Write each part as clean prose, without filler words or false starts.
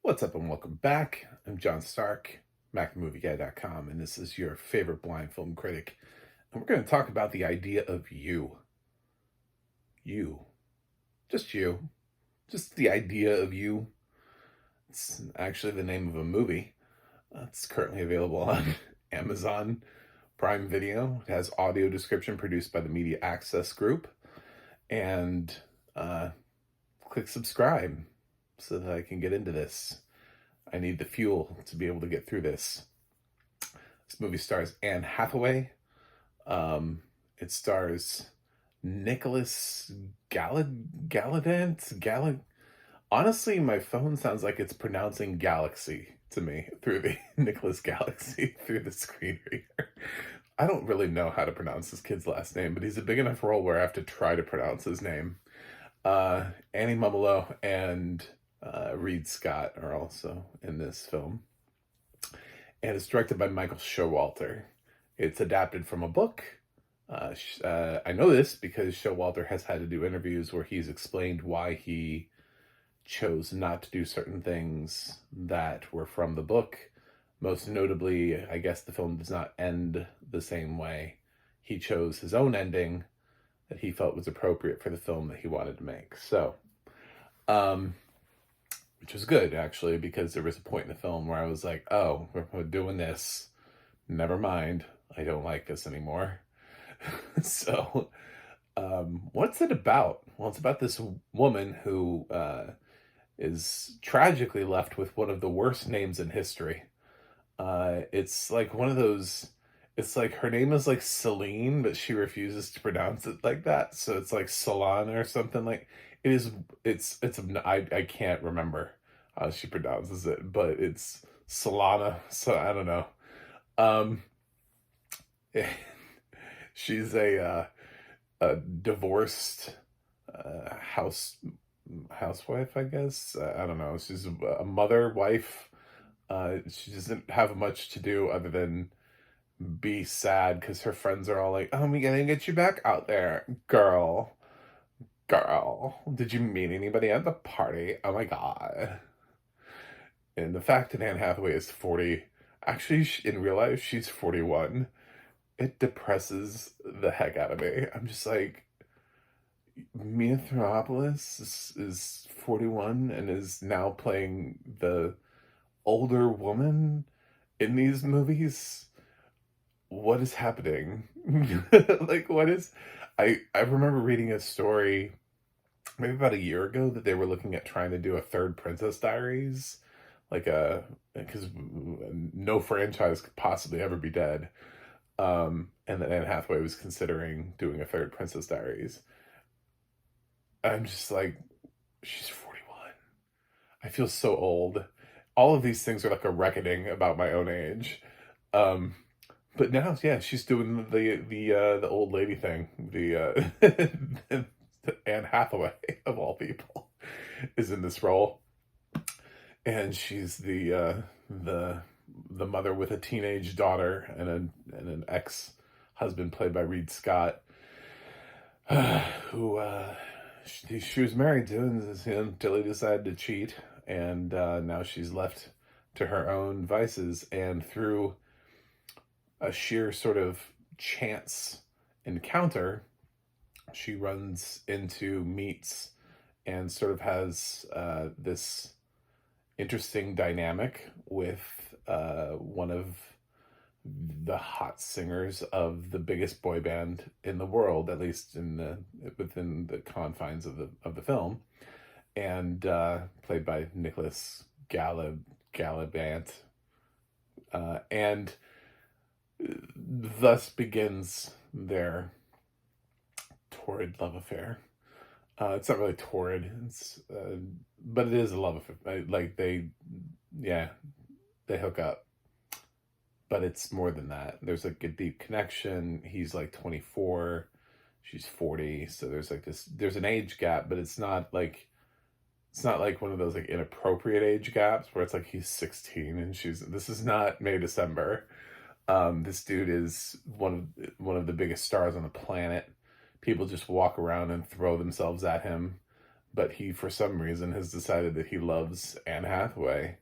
What's up and welcome back. I'm John Stark, MacMovieGuy.com, and this is your favorite blind film critic. And we're going to talk about the idea of you. You. Just you. Just the idea of you. It's actually the name of a movie. It's currently available on Amazon Prime Video. It has audio description produced by the Media Access Group. And click subscribe so that I can get into this. I need the fuel to be able to get through this. This movie stars Anne Hathaway. It stars Nicholas Galladant. Honestly, my phone sounds like it's pronouncing Galaxy to me through the Nicholas Galaxy through the screen reader. I don't really know how to pronounce this kid's last name, but he's a big enough role where I have to try to pronounce his name. Annie Mumolo and Reid Scott are also in this film. And it's directed by Michael Showalter. It's adapted from a book. I know this because Showalter has had to do interviews where he's explained why he chose not to do certain things that were from the book. Most notably, I guess the film does not end the same way. He chose his own ending that he felt was appropriate for the film that he wanted to make. So, which was good, actually, because there was a point in the film where I was like, oh, we're doing this. Never mind. I don't like this anymore. So, what's it about? Well, it's about this woman who is tragically left with one of the worst names in history. It's like one of those, it's like her name is like Celine, but she refuses to pronounce it like that. So it's like Solana or something like it is. I can't remember how she pronounces it, but it's Solana. So I don't know. Um, she's a divorced housewife, I guess. I don't know. She's a mother, wife. She doesn't have much to do other than be sad because her friends are all like, oh, we gotta get you back out there, girl. Did you meet anybody at the party? Oh my god. And the fact that Anne Hathaway is 40, actually in real life she's 41, it depresses the heck out of me. I'm just like, Mia Theraopoulos is 41 and is now playing the older woman in these movies. What is happening? Like, what is... I remember reading a story maybe about a year ago that they were looking at trying to do a third Princess Diaries, because no franchise could possibly ever be dead. And that Anne Hathaway was considering doing a third Princess Diaries. I'm just like, she's 41. I feel so old. All of these things are like a reckoning about my own age. But now, yeah, she's doing the old lady thing. The Anne Hathaway of all people is in this role, and she's the mother with a teenage daughter and an ex-husband played by Reid Scott, who she was married to until he decided to cheat, and now she's left to her own vices, and through a sheer sort of chance encounter, she meets and sort of has this interesting dynamic with one of the hot singers of the biggest boy band in the world, at least within the confines of the film, and played by Nicholas Galladant, and thus begins their torrid love affair. It's not really torrid, but it is a love affair. Like they hook up, but it's more than that. There's like a deep connection. He's like 24, she's 40, so there's an age gap, but it's not like one of those like inappropriate age gaps where it's like he's 16 and this is not May December. This dude is one of the biggest stars on the planet. People just walk around and throw themselves at him. but he, for some reason, has decided that he loves Anne Hathaway,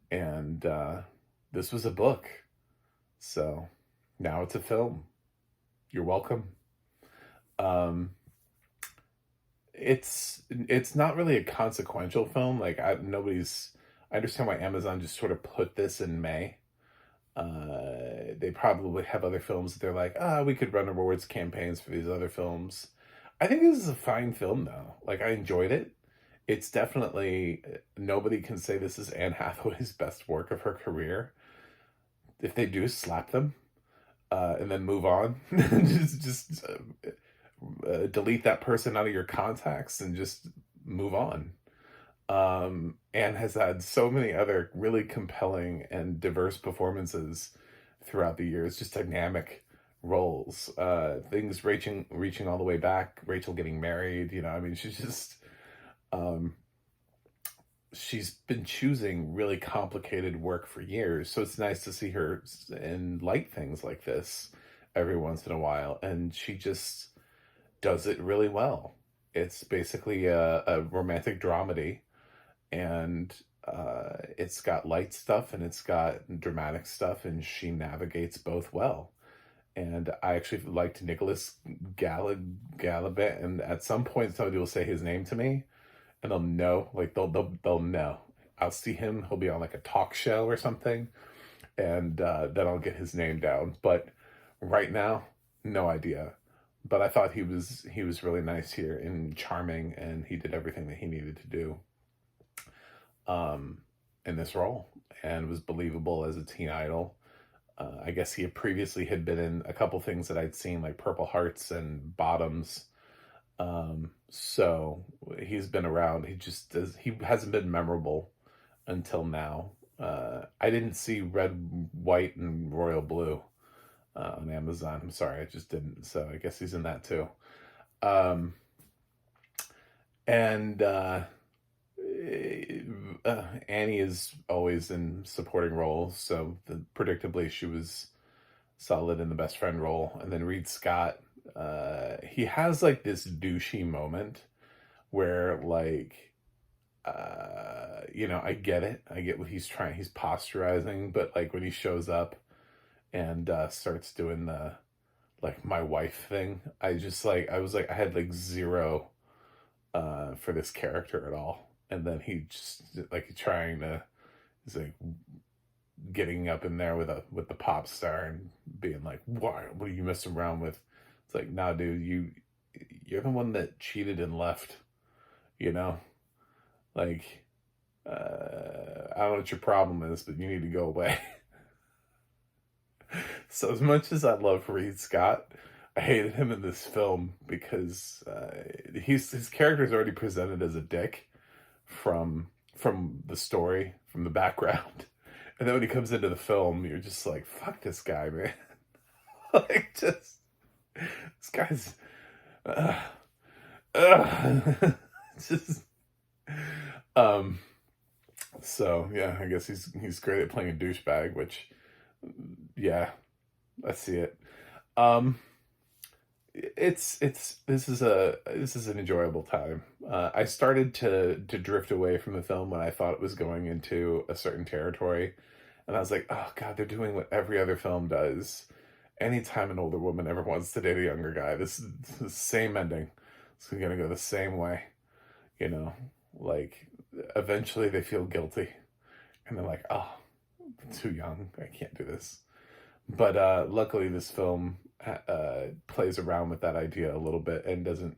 and this was a book, so now it's a film. You're welcome. Um, it's not really a consequential film. Like I understand why Amazon just sort of put this in May. They probably have other films that they're like, we could run awards campaigns for these other films. I think this is a fine film though. Like I enjoyed it. It's definitely nobody can say this is Anne Hathaway's best work of her career. If they do, slap them, and then move on. Just delete that person out of your contacts and just move on. Anne has had so many other really compelling and diverse performances throughout the years, just dynamic roles. Things reaching all the way back, Rachel getting married, I mean, um, she's been choosing really complicated work for years. So it's nice to see her in light things like this every once in a while. And she just does it really well. It's basically a romantic dramedy, and it's got light stuff and it's got dramatic stuff, and she navigates both well. And I actually liked Nicholas Galabet, and at some point somebody will say his name to me, and they'll know, like they'll know. I'll see him. He'll be on like a talk show or something, and then I'll get his name down. But right now, no idea. But I thought he was really nice here and charming, and he did everything that he needed to do in this role, and was believable as a teen idol. I guess he previously had been in a couple things that I'd seen, like Purple Hearts and Bottoms. So he's been around. He hasn't been memorable until now. I didn't see Red, White, and Royal Blue on Amazon. I'm sorry, I just didn't. So I guess he's in that too. Um, and Annie is always in supporting roles, so predictably she was solid in the best friend role. And then Reid Scott, he has like this douchey moment where like, I get it. I get what he's trying. He's posturizing, but like when he shows up and starts doing the like my wife thing, I was like I had like zero for this character at all. And then he just like he's like getting up in there with the pop star and being like, what are you messing around with? It's like, nah, dude, you're the one that cheated and left, you know? Like, I don't know what your problem is, but you need to go away. So as much as I love Reid Scott, I hated him in this film because his character is already presented as a dick from the story, from the background. And then when he comes into the film, you're just like, fuck this guy, man. Like, just, this guy's, just, um, so yeah, I guess he's great at playing a douchebag, which, yeah, I see it. Um, this is an enjoyable time. I started to drift away from the film when I thought it was going into a certain territory, and I was like, oh god, they're doing what every other film does. Anytime an older woman ever wants to date a younger guy, this is the same ending. It's gonna go the same way, you know. Like eventually they feel guilty, and they're like, oh, I'm too young. I can't do this. But luckily, this film plays around with that idea a little bit and doesn't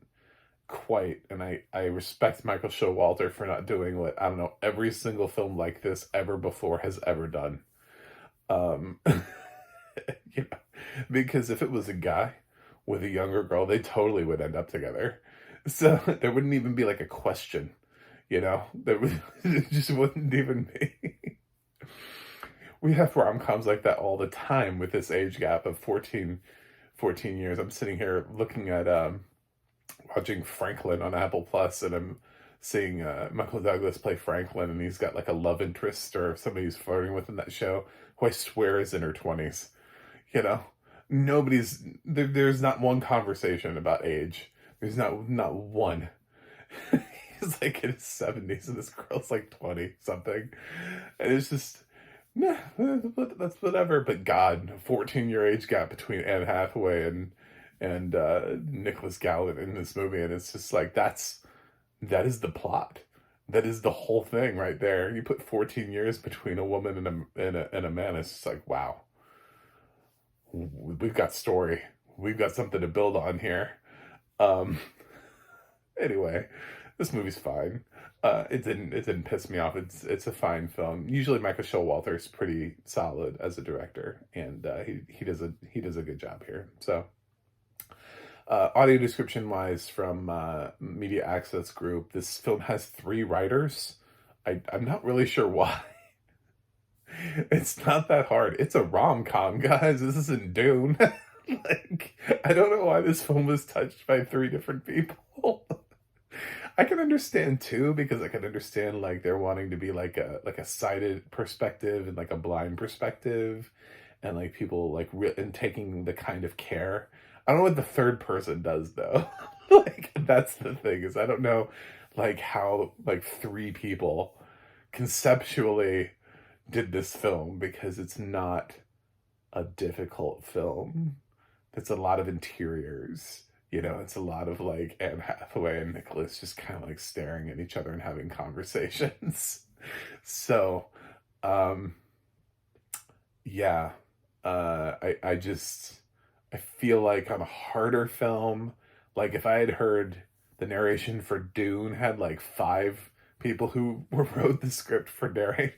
quite. And I respect Michael Showalter for not doing what, I don't know, every single film like this ever before has ever done. Um, because if it was a guy with a younger girl, they totally would end up together. So there wouldn't even be like a question, There would, it just wouldn't even be. We have rom-coms like that all the time with this age gap of 14 years. I'm sitting here looking at watching Franklin on Apple Plus, and I'm seeing Michael Douglas play Franklin, and he's got like a love interest or somebody he's flirting with in that show who I swear is in her 20s. There's not one conversation about age. There's not one. He's like in his 70s and this girl's like 20 something. And it's just, nah, that's whatever. But God, 14-year age gap between Anne Hathaway and Nicholas Gallant in this movie. And it's just like, that is the plot. That is the whole thing right there. You put 14 years between a woman and a man. It's just like, wow, we've got story. We've got something to build on here. Um, anyway, this movie's fine. It didn't piss me off. It's a fine film. Usually Michael Showalter's pretty solid as a director, and he does a good job here. So, audio description wise from Media Access Group, this film has 3 writers. I'm not really sure why. It's not that hard. It's a rom-com, guys. This isn't Dune. Like, I don't know why this film was touched by 3 different people. I can understand too, because I can understand like they're wanting to be like a sighted perspective and like a blind perspective, and like people like and taking the kind of care. I don't know what the third person does though. Like that's the thing, is I don't know like how like 3 people conceptually did this film, because it's not a difficult film. It's a lot of interiors. It's a lot of like Anne Hathaway and Nicholas just kind of like staring at each other and having conversations. So, yeah, I feel like on a harder film, like if I had heard the narration for Dune had like 5 people who wrote the script for narrating,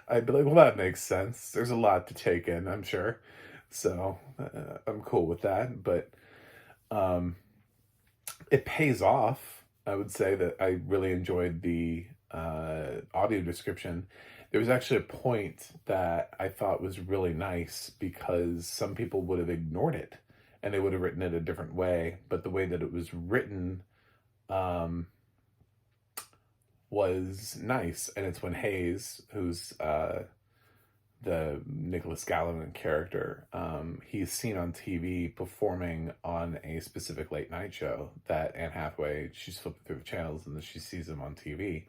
I'd be like, well, that makes sense. There's a lot to take in, I'm sure. So I'm cool with that, but it pays off. I would say that I really enjoyed the audio description. There was actually a point that I thought was really nice, because some people would have ignored it and they would have written it a different way. But the way that it was written was nice. And it's when Hayes, who's the Nicholas Gallant character, he's seen on TV performing on a specific late night show that Anne Hathaway, she's flipping through the channels and then she sees him on TV.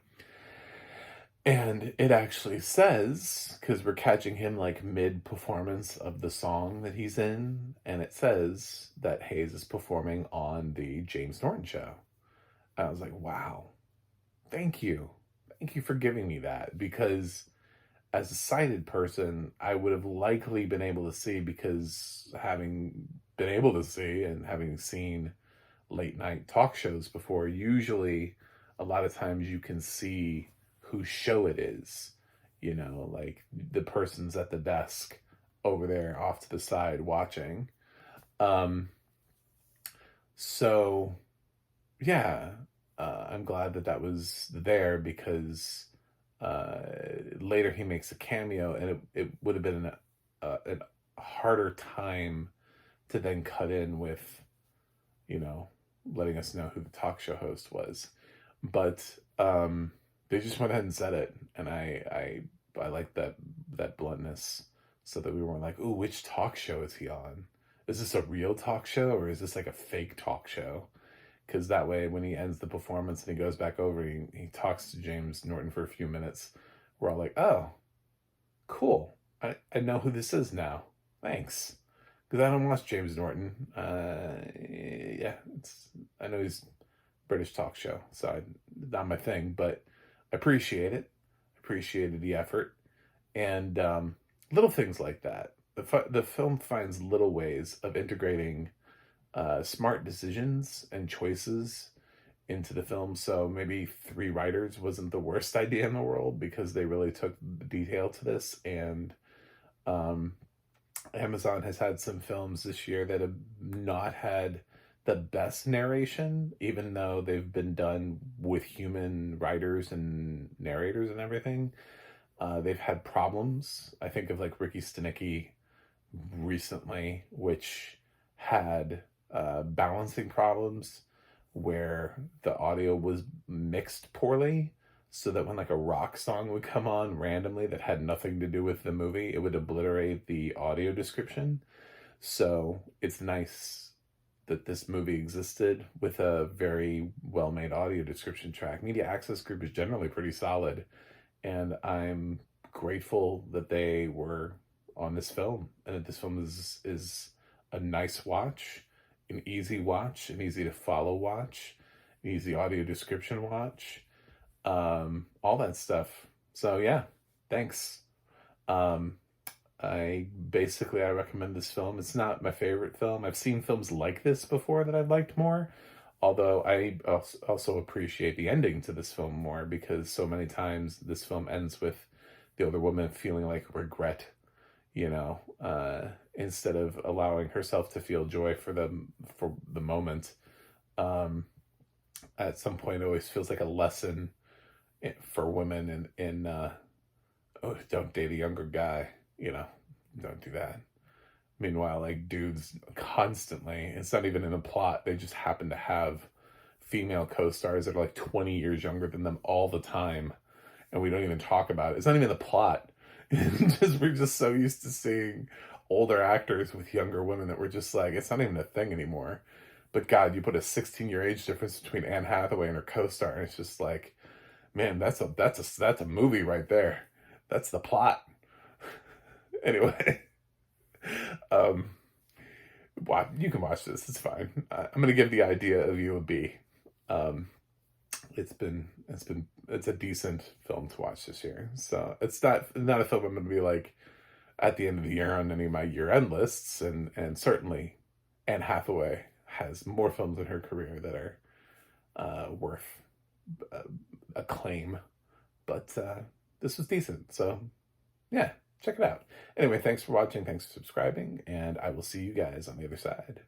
And it actually says, because we're catching him like mid-performance of the song that he's in, and it says that Hayes is performing on the James Norton show. And I was like, wow, thank you. Thank you for giving me that, because as a sighted person, I would have likely been able to see, because having been able to see and having seen late night talk shows before, usually a lot of times you can see whose show it is. Like the person's at the desk over there off to the side watching. So yeah, I'm glad that was there, because later he makes a cameo, and it would have been a harder time to then cut in with, letting us know who the talk show host was. But they just went ahead and said it, and I like that bluntness, so that we weren't like, ooh, which talk show is he on? Is this a real talk show, or is this like a fake talk show? Because that way, when he ends the performance and he goes back over, he talks to James Norton for a few minutes, we're all like, oh, cool. I know who this is now. Thanks. Because I don't watch James Norton. Yeah, I know he's British talk show, so not my thing, but I appreciate it. Appreciated the effort. And little things like that. The film finds little ways of integrating smart decisions and choices into the film. So maybe 3 writers wasn't the worst idea in the world, because they really took the detail to this. And Amazon has had some films this year that have not had the best narration, even though they've been done with human writers and narrators and everything. They've had problems. I think of like Ricky Stenicki recently, which had balancing problems where the audio was mixed poorly, so that when like a rock song would come on randomly that had nothing to do with the movie, it would obliterate the audio description. So it's nice that this movie existed with a very well-made audio description track. Media Access Group is generally pretty solid, and I'm grateful that they were on this film, and that this film is a nice watch, an easy watch, an easy to follow watch, an easy audio description watch, all that stuff. So yeah, thanks. Um, I recommend this film. It's not my favorite film. I've seen films like this before that I've liked more. Although I also appreciate the ending to this film more, because so many times this film ends with the older woman feeling like regret, instead of allowing herself to feel joy for the moment. Um, at some point, it always feels like a lesson for women in oh, don't date a younger guy, don't do that. Meanwhile, like, dudes constantly, it's not even in a plot, they just happen to have female co-stars that are like 20 years younger than them all the time, and we don't even talk about it. It's not even the plot. We're just so used to seeing older actors with younger women that we're just like, it's not even a thing anymore. But God, you put a 16-year age difference between Anne Hathaway and her co-star, and it's just like, man, that's a movie right there. That's the plot. Anyway, um, you can watch this. It's fine. I'm gonna give The Idea of You a B. Um, it's a decent film to watch this year. So it's not a film I'm gonna be like at the end of the year on any of my year-end lists, and certainly Anne Hathaway has more films in her career that are worth acclaim. But this was decent. So yeah, check it out. Anyway, thanks for watching, thanks for subscribing, and I will see you guys on the other side.